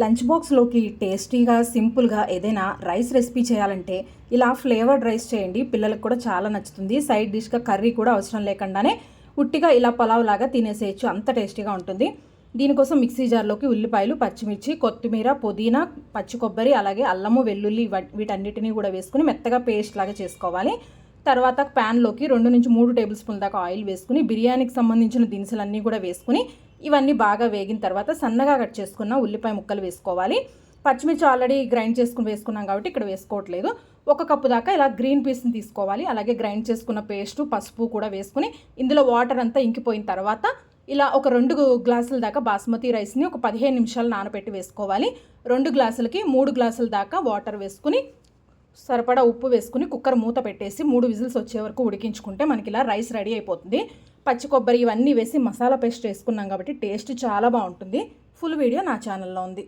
Lunch బాక్స్లోకి టేస్టీగా సింపుల్గా ఏదైనా రైస్ రెసిపీ చేయాలంటే ఇలా ఫ్లేవర్డ్ రైస్ చేయండి. పిల్లలకు కూడా చాలా నచ్చుతుంది. సైడ్ డిష్గా కర్రీ కూడా అవసరం లేకుండానే ఉట్టిగా ఇలా పలావ్ లాగా తినేసేయచ్చు, అంత టేస్టీగా ఉంటుంది. దీనికోసం మిక్సీ జార్లోకి ఉల్లిపాయలు, పచ్చిమిర్చి, కొత్తిమీర, పుదీనా, పచ్చి కొబ్బరి, అలాగే అల్లము, వెల్లుల్లి వీటన్నిటిని కూడా వేసుకుని మెత్తగా పేస్ట్ లాగా చేసుకోవాలి. తర్వాత ప్యాన్లోకి 2 నుంచి 3 టేబుల్ స్పూన్ల దాకా ఆయిల్ వేసుకుని బిర్యానీకి సంబంధించిన దినుసులన్నీ కూడా వేసుకుని ఇవన్నీ బాగా వేగిన తర్వాత సన్నగా కట్ చేసుకున్న ఉల్లిపాయ ముక్కలు వేసుకోవాలి. పచ్చిమిర్చి ఆల్రెడీ గ్రైండ్ చేసుకుని వేసుకున్నాం కాబట్టి ఇక్కడ వేసుకోవట్లేదు. 1 కప్పు దాకా ఇలా గ్రీన్ పీస్ని తీసుకోవాలి. అలాగే గ్రైండ్ చేసుకున్న పేస్టు, పసుపు కూడా వేసుకుని ఇందులో వాటర్ అంతా ఇంకిపోయిన తర్వాత ఇలా ఒక 2 గ్లాసుల దాకా బాస్మతి రైస్ని ఒక 15 నిమిషాలు నానబెట్టి వేసుకోవాలి. 2 గ్లాసులకి 3 గ్లాసుల దాకా వాటర్ వేసుకుని సరిపడా ఉప్పు వేసుకుని కుక్కర్ మూత పెట్టేసి 3 విజిల్స్ వచ్చే వరకు ఉడికించుకుంటే మనకి ఇలా రైస్ రెడీ అయిపోతుంది. పచ్చి కొబ్బరి ఇవన్నీ వేసి మసాలా పేస్ట్ వేసుకున్నాం కాబట్టి టేస్ట్ చాలా బాగుంటుంది. ఫుల్ వీడియో నా ఛానల్లో ఉంది.